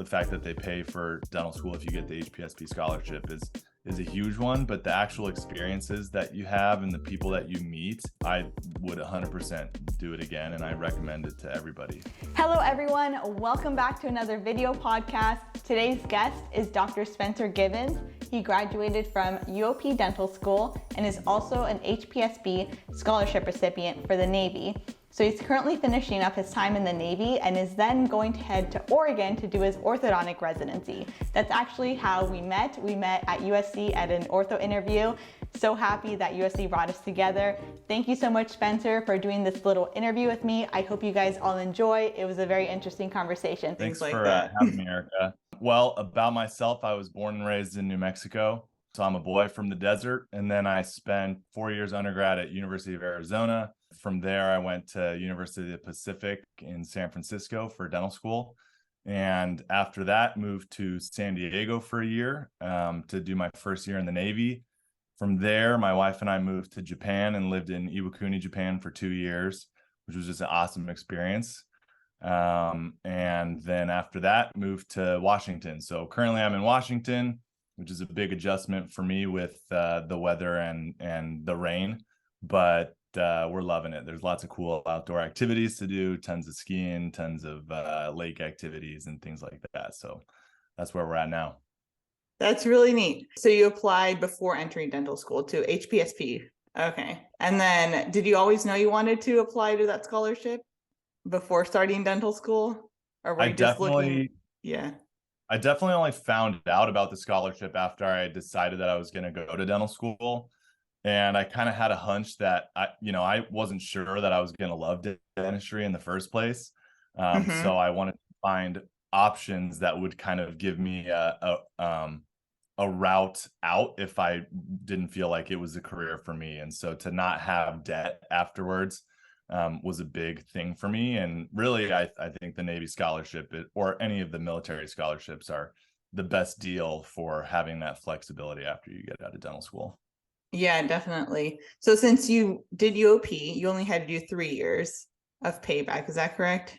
the fact that they pay for dental school if you get the HPSP scholarship is a huge one, but the actual experiences that you have and the people that you meet, I would 100% do it again, and I recommend it to everybody. Hello everyone, welcome back to another video podcast. Today's guest is Dr. Spencer Gibbons. He graduated from UOP Dental School and is also an HPSP scholarship recipient for the Navy. So he's currently finishing up his time in the Navy and is then going to head to Oregon to do his orthodontic residency. That's actually how we met. We met at USC at an ortho interview. So happy that USC brought us together. Thank you so much, Spencer, for doing this little interview with me. I hope you guys all enjoy. It was a very interesting conversation. Thanks for having me, Erica. Well, about myself, I was born and raised in New Mexico. So I'm a boy from the desert. And then I spent 4 years undergrad at University of Arizona. From there, I went to University of the Pacific in San Francisco for dental school. And after that, moved to San Diego for a year to do my first year in the Navy. From there, my wife and I moved to Japan and lived in Iwakuni, Japan for 2 years, which was just an awesome experience. And then after that, moved to Washington. So currently I'm in Washington, which is a big adjustment for me with the weather and the rain, but we're loving it. There's lots of cool outdoor activities to do, tons of skiing, tons of lake activities and things like that. So that's where we're at now. That's really neat. So you applied before entering dental school to HPSP. Okay. And then did you always know you wanted to apply to that scholarship before starting dental school? Or were you just looking? Yeah. I definitely only found out about the scholarship after I decided that I was going to go to dental school. And I kind of had a hunch that I wasn't sure that I was going to love dentistry in the first place. So I wanted to find options that would kind of give me a route out if I didn't feel like it was a career for me. And so to not have debt afterwards was a big thing for me. And really, I think the Navy scholarship or any of the military scholarships are the best deal for having that flexibility after you get out of dental school. Yeah, definitely. So since you did UOP, you only had to do 3 years of payback. Is that correct?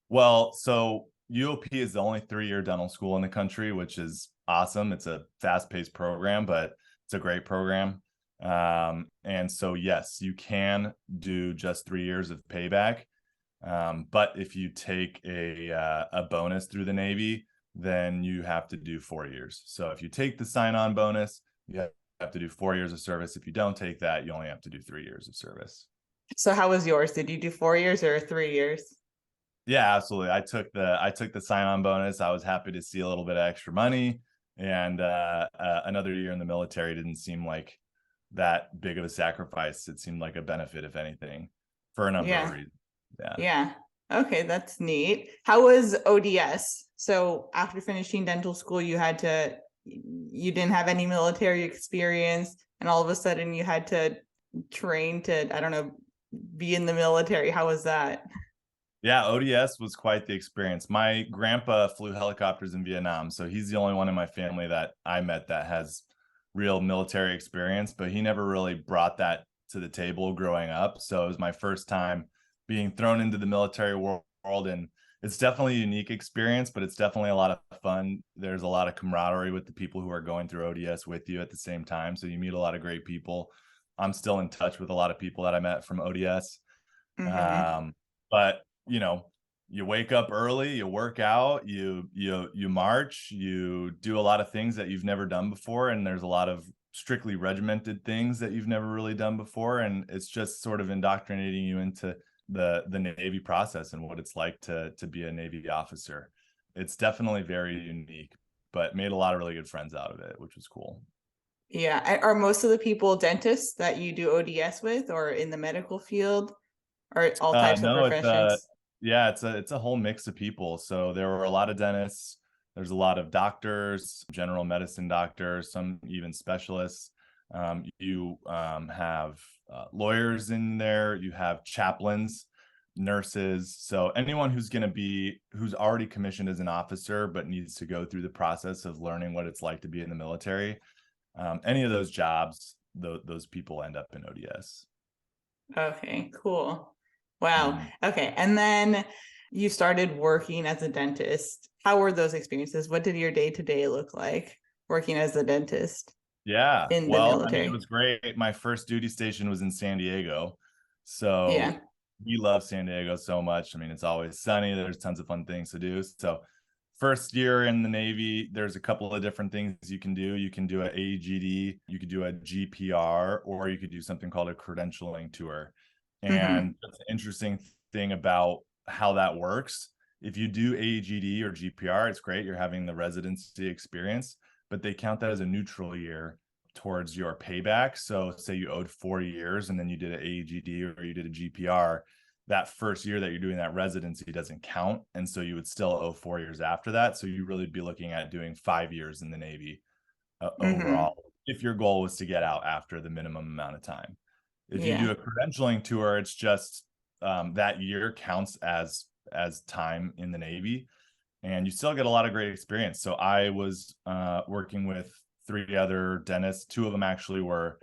Well, so UOP is the only 3-year dental school in the country, which is awesome. It's a fast-paced program, but it's a great program. And so, yes, you can do just 3 years of payback. But if you take a bonus through the Navy, then you have to do 4 years. So if you take the sign-on bonus, you have to do 4 years of service. If you don't take that, you only have to do 3 years of service. So how was yours? Did you do 4 years or 3 years? Yeah, absolutely. I took the sign-on bonus. I was happy to see a little bit of extra money, and another year in the military didn't seem like that big of a sacrifice. It seemed like a benefit, if anything, for a number of reasons. Yeah. Okay, that's neat. How was ODS? So after finishing dental school, you didn't have any military experience, and all of a sudden you had to train to, be in the military. How was that? Yeah, ODS was quite the experience. My grandpa flew helicopters in Vietnam, so he's the only one in my family that I met that has real military experience, but he never really brought that to the table growing up. So it was my first time being thrown into the military world, and it's definitely a unique experience, but it's definitely a lot of fun. There's a lot of camaraderie with the people who are going through ODS with you at the same time. So you meet a lot of great people. I'm still in touch with a lot of people that I met from ODS. But you wake up early, you work out, you march, you do a lot of things that you've never done before. And there's a lot of strictly regimented things that you've never really done before. And it's just sort of indoctrinating you into the Navy process and what it's like to be a Navy officer. It's definitely very unique, but made a lot of really good friends out of it, which was cool. Yeah. Are most of the people dentists that you do ODS with, or in the medical field, or all types of professions? It's a whole mix of people. So there were a lot of dentists. There's a lot of doctors, general medicine doctors, some even specialists. You have lawyers in there. You have chaplains, nurses. So anyone who's already commissioned as an officer but needs to go through the process of learning what it's like to be in the military, any of those jobs, those people end up in ODS. Okay, cool. Wow. Okay. And then you started working as a dentist, how were those experiences? What did your day-to-day look like working as a dentist Yeah. in the Well, I mean, it military? was great. My first duty station was in San Diego. So Yeah. we love San Diego so much. I mean, it's always sunny. There's tons of fun things to do. So first year in the Navy, there's a couple of different things you can do. You can do an AGD, you could do a GPR, or you could do something called a credentialing tour. Mm-hmm. And that's an interesting thing about how that works. If you do AGD or GPR, it's great. You're having the residency experience, but they count that as a neutral year towards your payback. So say you owed 4 years and then you did an AGD or you did a GPR, that first year that you're doing that residency doesn't count. And so you would still owe 4 years after that. So you really be looking at doing 5 years in the Navy Mm-hmm. overall, if your goal was to get out after the minimum amount of time. If you do Yeah. a credentialing tour, it's just that year counts as time in the Navy, and you still get a lot of great experience. So I was working with 3 other dentists. 2 of them actually were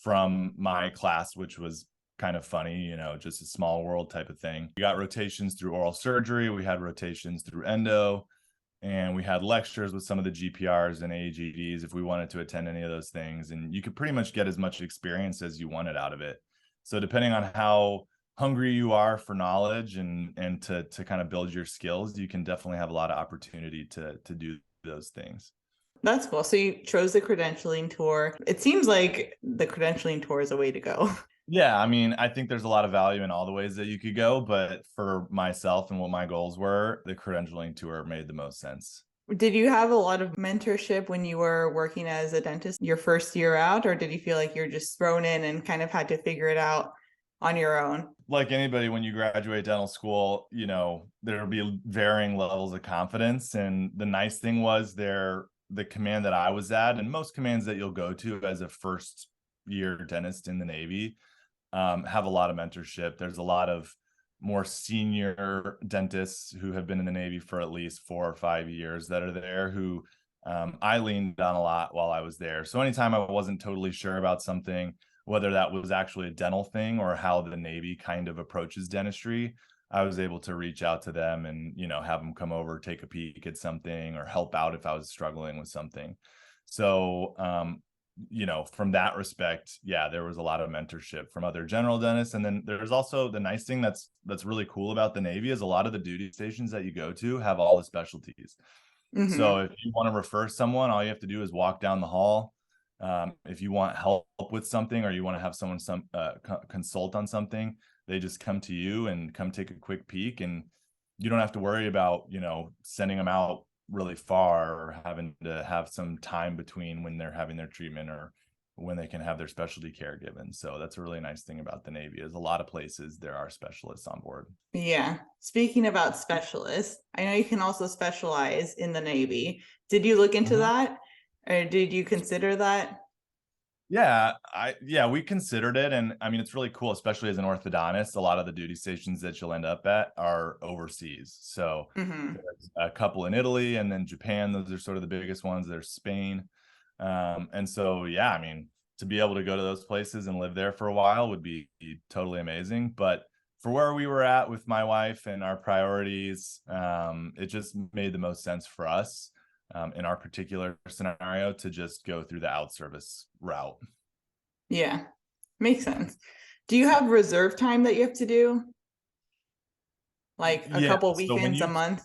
from my class, which was kind of funny, you know, just a small world type of thing. We got rotations through oral surgery, we had rotations through endo, and we had lectures with some of the GPRs and AGDs if we wanted to attend any of those things. And you could pretty much get as much experience as you wanted out of it. So depending on how hungry you are for knowledge and to kind of build your skills, you can definitely have a lot of opportunity to do those things. That's cool. So you chose the credentialing tour. It seems like the credentialing tour is a way to go. Yeah, I mean, I think there's a lot of value in all the ways that you could go, but for myself and what my goals were, the credentialing tour made the most sense. Did you have a lot of mentorship when you were working as a dentist your first year out, or did you feel like you're just thrown in and kind of had to figure it out on your own? Like anybody, when you graduate dental school, you know, there'll be varying levels of confidence. And the nice thing was the command that I was at, and most commands that you'll go to as a first year dentist in the Navy, have a lot of mentorship. There's a lot of more senior dentists who have been in the Navy for at least 4 or 5 years that are there who I leaned on a lot while I was there. So anytime I wasn't totally sure about something, whether that was actually a dental thing or how the Navy kind of approaches dentistry, I was able to reach out to them and, you know, have them come over, take a peek at something or help out if I was struggling with something. So, you know, from that respect, yeah, there was a lot of mentorship from other general dentists. And then there's also the nice thing that's really cool about the Navy is a lot of the duty stations that you go to have all the specialties. So Mm-hmm. if you want to refer someone, all you have to do is walk down the hall. If you want help with something or you want to have someone consult on something, they just come to you and come take a quick peek, and you don't have to worry about, you know, sending them out really far or having to have some time between when they're having their treatment or when they can have their specialty care given. So that's a really nice thing about the Navy is a lot of places there are specialists on board. Yeah. Speaking about specialists, I know you can also specialize in the Navy. Did you look into Mhm. that, or did you consider that? Yeah, we considered it. And I mean, it's really cool, especially as an orthodontist. A lot of the duty stations that you'll end up at are overseas. So Mm-hmm. there's a couple in Italy and then Japan. Those are sort of the biggest ones. There's Spain. And so, yeah, I mean, to be able to go to those places and live there for a while would be totally amazing. But for where we were at with my wife and our priorities, it just made the most sense for us in our particular scenario to just go through the out service route. Yeah, makes sense. Do you have reserve time that you have to do? Like a Yeah. couple So weekends a month?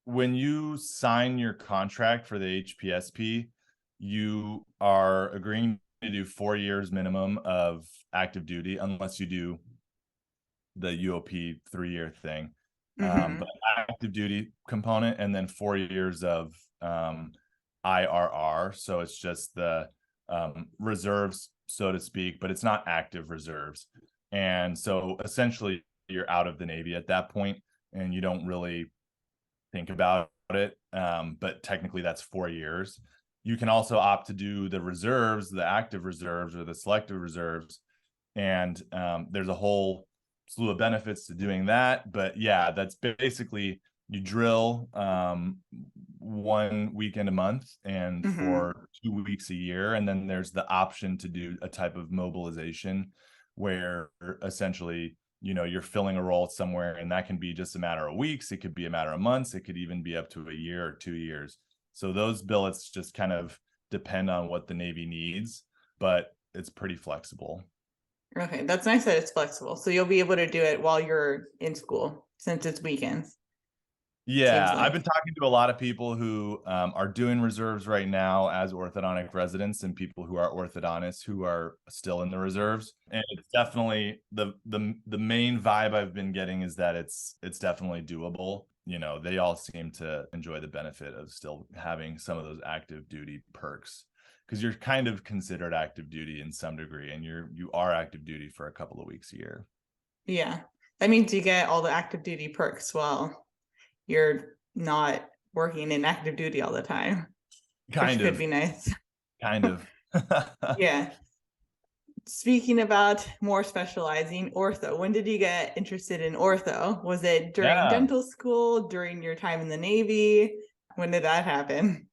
when you sign your contract for the HPSP, you are agreeing to do 4 years minimum of active duty, unless you do the UOP 3-year thing. Mm-hmm. But active duty component, and then 4 years of IRR. So it's just the reserves, so to speak, but it's not active reserves. And so essentially, you're out of the Navy at that point, and you don't really think about it. But technically, that's 4 years. You can also opt to do the reserves, the active reserves or the selective reserves. And there's a whole slew of benefits to doing that. But yeah, that's basically you drill 1 weekend a month and Mm-hmm. for 2 weeks a year. And then there's the option to do a type of mobilization where essentially you're filling a role somewhere, and that can be just a matter of weeks. It could be a matter of months. It could even be up to a year or 2 years. So those billets just kind of depend on what the Navy needs, but it's pretty flexible. Okay, that's nice that it's flexible. So you'll be able to do it while you're in school since it's weekends. Yeah, Like. I've been talking to a lot of people who are doing reserves right now as orthodontic residents, and people who are orthodontists who are still in the reserves. And it's definitely the main vibe I've been getting is that it's definitely doable. They all seem to enjoy the benefit of still having some of those active duty perks, because you're kind of considered active duty in some degree, and you are active duty for a couple of weeks a year. Yeah, that means you get all the active duty perks while you're not working in active duty all the time. Which could be nice. Kind of. Yeah. Speaking about more specializing, ortho, when did you get interested in ortho? Was it during dental school, during your time in the Navy? When did that happen?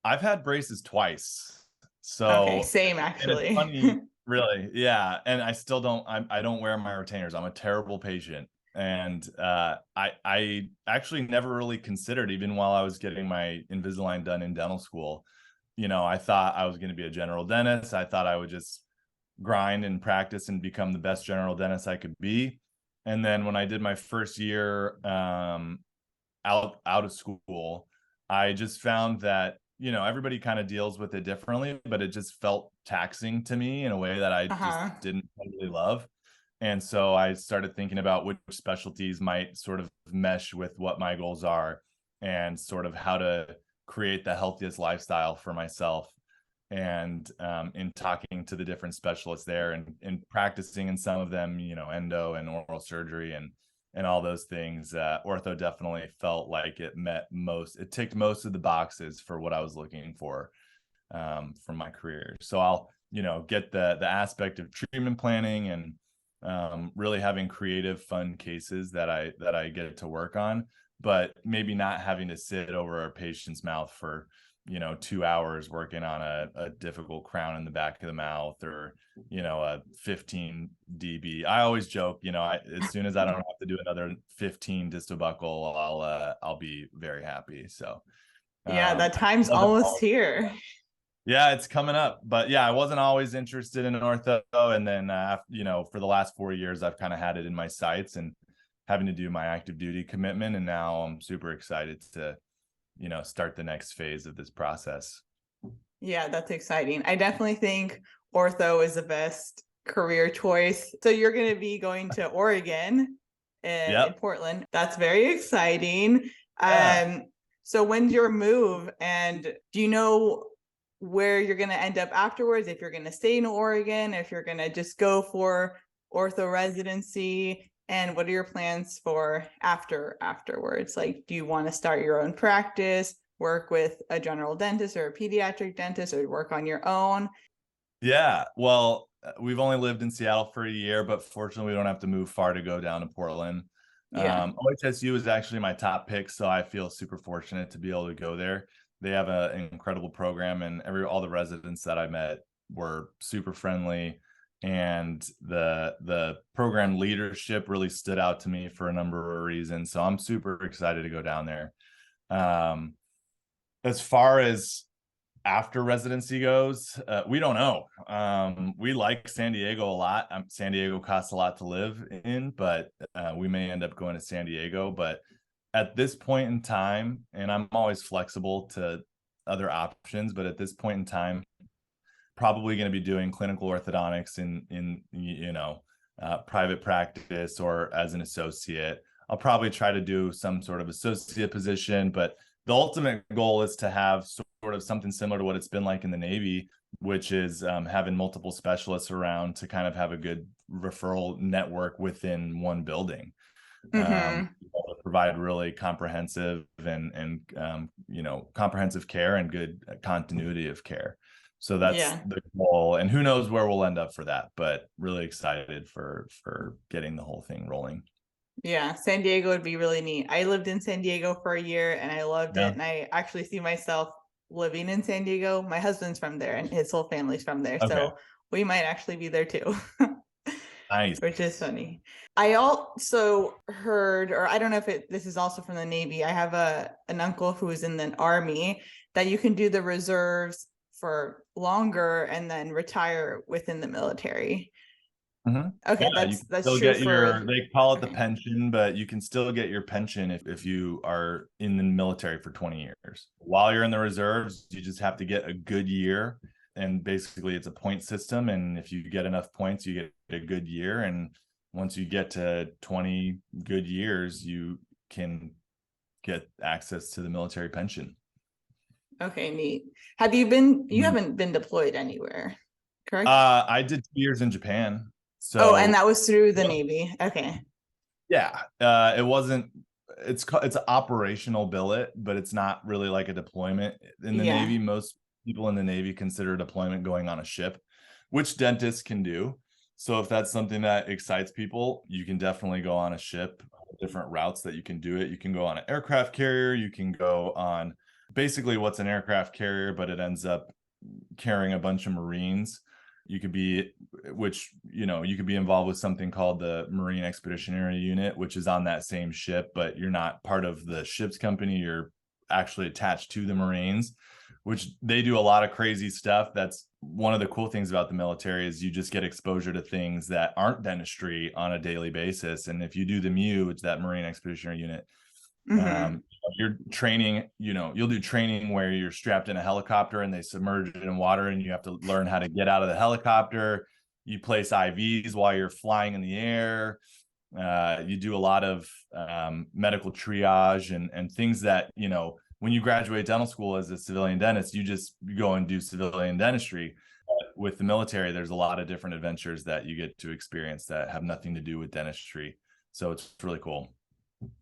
I've had braces twice. So okay, same actually. Funny, really. Yeah. And I still I don't wear my retainers. I'm a terrible patient. And I actually never really considered, even while I was getting my Invisalign done in dental school, I thought I was going to be a general dentist. I thought I would just grind and practice and become the best general dentist I could be. And then when I did my first year out of school, I just found that, everybody kind of deals with it differently, but it just felt taxing to me in a way that I just didn't totally love. And so I started thinking about which specialties might sort of mesh with what my goals are, and sort of how to create the healthiest lifestyle for myself. And in talking to the different specialists there, and practicing in some of them, endo and oral surgery and all those things, ortho definitely felt like it ticked most of the boxes for what I was looking for from my career. So I'll, get the aspect of treatment planning and really having creative, fun cases that I get to work on, but maybe not having to sit over a patient's mouth for 2 hours working on a difficult crown in the back of the mouth, or a 15 dB. I always joke, as soon as I don't have to do another 15 distal buccal, I'll be very happy. So yeah, that time's almost here. Yeah, it's coming up. But yeah, I wasn't always interested in ortho, and then for the last 4 years I've kind of had it in my sights and having to do my active duty commitment, and now I'm super excited to start the next phase of this process. Yeah, that's exciting. I definitely think ortho is the best career choice. So you're going to be going to Oregon in Portland. That's very exciting. Yeah. So when's your move, and do you know where you're going to end up afterwards? If you're going to stay in Oregon, if you're going to just go for ortho residency? And what are your plans for afterwards? Like, do you want to start your own practice, work with a general dentist or a pediatric dentist, or work on your own? Yeah, well, we've only lived in Seattle for a year, but fortunately we don't have to move far to go down to Portland. Yeah. OHSU is actually my top pick, so I feel super fortunate to be able to go there. They have an incredible program, and all the residents that I met were super friendly. And the program leadership really stood out to me for a number of reasons. So I'm super excited to go down there. As far as after residency goes, we don't know. We like San Diego a lot. San Diego costs a lot to live in, but we may end up going to San Diego. But at this point in time, and I'm always flexible to other options, but at this point in time, probably going to be doing clinical orthodontics in private practice or as an associate. I'll probably try to do some sort of associate position, but the ultimate goal is to have sort of something similar to what it's been like in the Navy, which is having multiple specialists around to kind of have a good referral network within one building. Provide really comprehensive and comprehensive care and good continuity of care. So that's the goal, and who knows where we'll end up for that, but really excited for getting the whole thing rolling. Yeah, San Diego would be really neat. I lived in San Diego for a year and I loved it. And I actually see myself living in San Diego. My husband's from there and his whole family's from there. Okay. So we might actually be there too. Nice. which is funny. I also heard, or I don't know if this is also from the Navy. I have an uncle who is in the Army, that you can do the reserves for longer and then retire within the military. Mhm. Okay, Yeah, you can that's still true get for. they call it the Okay. pension, but you can still get your pension if you are in the military for 20 years. While you're in the reserves, you just have to get a good year. And basically, it's a point system. And if you get enough points, you get a good year. And once you get to 20 good years, you can get access to the military pension. Okay, neat. You Mhm. haven't been deployed anywhere, correct? I did 2 years in Japan. Oh, and So that was through the Navy. Okay. yeah, it wasn't. It's an operational billet, but it's not really like a deployment in the Yeah. Navy. Most people in the Navy consider deployment going on a ship, which dentists can do. So if that's something that excites people, you can definitely go on a ship. Different routes that you can do it. You can go on an aircraft carrier. You can go on basically what's an aircraft carrier, but it ends up carrying a bunch of Marines. You could be, which, you could be involved with something called the Marine Expeditionary Unit, which is on that same ship, but you're not part of the ship's company. You're actually attached to the Marines, which they do a lot of crazy stuff. That's one of the cool things about the military is you just get exposure to things that aren't dentistry on a daily basis. And if you do the MU, which is that Marine Expeditionary Unit, Mm-hmm. you're training, you'll do training where you're strapped in a helicopter and they submerge it in water and you have to learn how to get out of the helicopter. You place IVs while you're flying in the air. You do a lot of medical triage and things that, when you graduate dental school as a civilian dentist, you just go and do civilian dentistry. But with the military, there's a lot of different adventures that you get to experience that have nothing to do with dentistry. So it's really cool.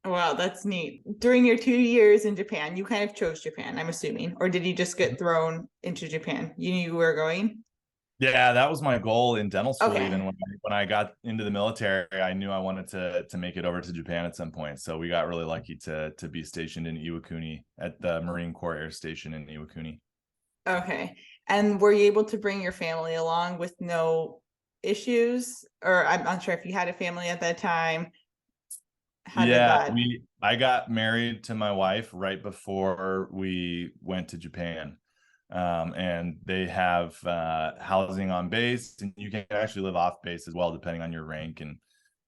Wow, that's neat. During your 2 years in Japan, you kind of chose Japan, I'm assuming, or did you just get thrown into Japan? You knew you were going? Yeah, that was my goal in dental school. Okay. Even when I got into the military, I knew I wanted to make it over to Japan at some point. So we got really lucky to be stationed in Iwakuni at the Marine Corps Air Station in Iwakuni. Okay. And were you able to bring your family along with no issues? Or I'm not sure if you had a family at that time. How did Yeah, that? I got married to my wife right before we went to Japan. And they have housing on base, and you can actually live off base as well, depending on your rank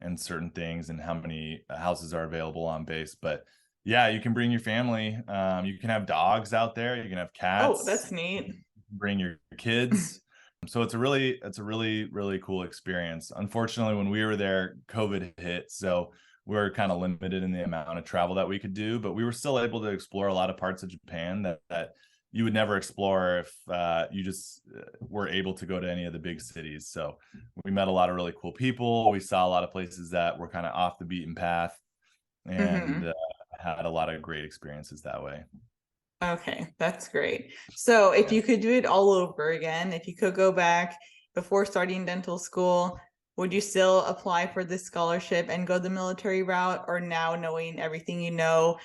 and certain things and how many houses are available on base. But yeah, you can bring your family. You can have dogs out there. You can have Oh, cats. that's neat. Bring your kids. So it's a really cool experience. Unfortunately, when we were there, COVID hit, so we were kind of limited in the amount of travel that we could do, but we were still able to explore a lot of parts of Japan that you would never explore if you just were able to go to any of the big cities. So we met a lot of really cool people. We saw a lot of places that were kind of off the beaten path, and Mm-hmm. had a lot of great experiences that way. Okay, that's great. So if Yeah. you could do it all over again, if you could go back before starting dental school, would you still apply for this scholarship and go the military route? Or now knowing everything you know,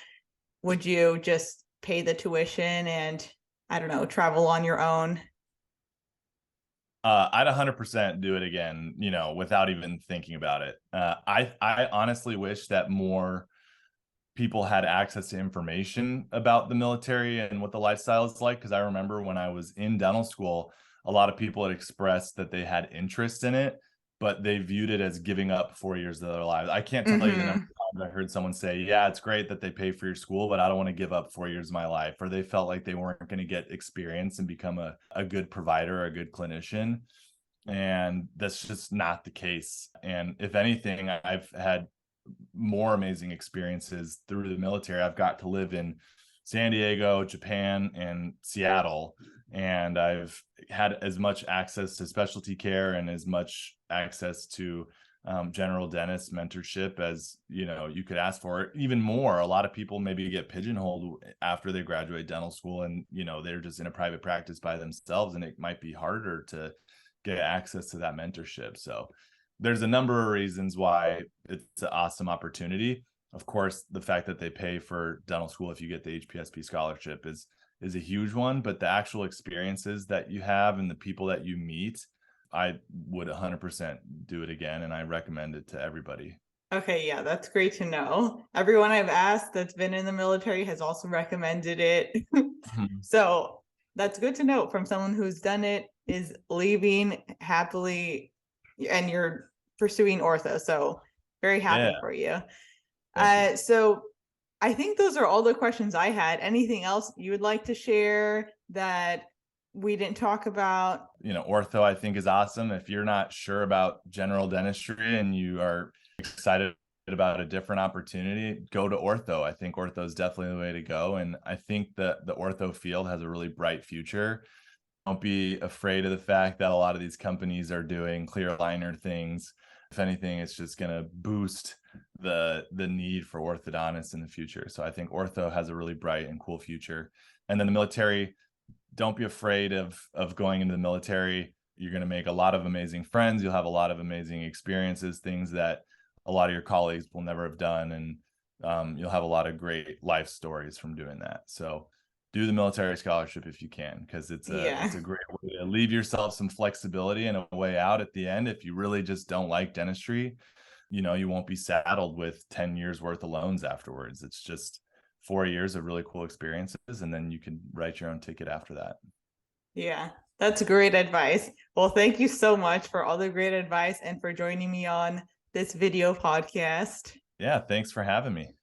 would you just pay the tuition and, I don't know, travel on your own? I'd 100% do it again, without even thinking about it. I honestly wish that more people had access to information about the military and what the lifestyle is like. Because I remember when I was in dental school, a lot of people had expressed that they had interest in it, but they viewed it as giving up 4 years of their lives. I can't tell you the number Mm-hmm. of times I heard someone say, yeah, it's great that they pay for your school, but I don't want to give up 4 years of my life. Or they felt like they weren't going to get experience and become a good provider, a good clinician. And that's just not the case. And if anything, I've had more amazing experiences through the military. I've got to live in San Diego, Japan, and Seattle, and I've had as much access to specialty care and as much access to general dentist mentorship as you could ask for. Even more, a lot of people maybe get pigeonholed after they graduate dental school, and they're just in a private practice by themselves, and it might be harder to get access to that mentorship. So there's a number of reasons why it's an awesome opportunity. Of course, the fact that they pay for dental school if you get the HPSP scholarship is a huge one, but the actual experiences that you have and the people that you meet I would 100% do it again, and I recommend it to everybody. Okay, yeah, that's great to know. Everyone I've asked that's been in the military has also recommended it. So that's good to know from someone who's done it, is leaving happily, and you're pursuing ortho. So very happy Yeah. for you. Thank you. So I think those are all the questions I had. Anything else you would like to share that we didn't talk about? Ortho I think is awesome. If you're not sure about general dentistry and you are excited about a different opportunity, go to ortho. I think ortho is definitely the way to go. And I think that the ortho field has a really bright future. Don't be afraid of the fact that a lot of these companies are doing clear aligner things. If anything, it's just going to boost the need for orthodontists in the future. So I think ortho has a really bright and cool future. And then the military, don't be afraid of going into the military. You're going to make a lot of amazing friends. You'll have a lot of amazing experiences, things that a lot of your colleagues will never have done. And you'll have a lot of great life stories from doing that. So do the military scholarship if you can, because it's a great way to leave yourself some flexibility and a way out at the end. If you really just don't like dentistry, you won't be saddled with 10 years worth of loans afterwards. It's just 4 years of really cool experiences, and then you can write your own ticket after that. Yeah, that's great advice. Well, thank you so much for all the great advice and for joining me on this video podcast. Yeah, thanks for having me.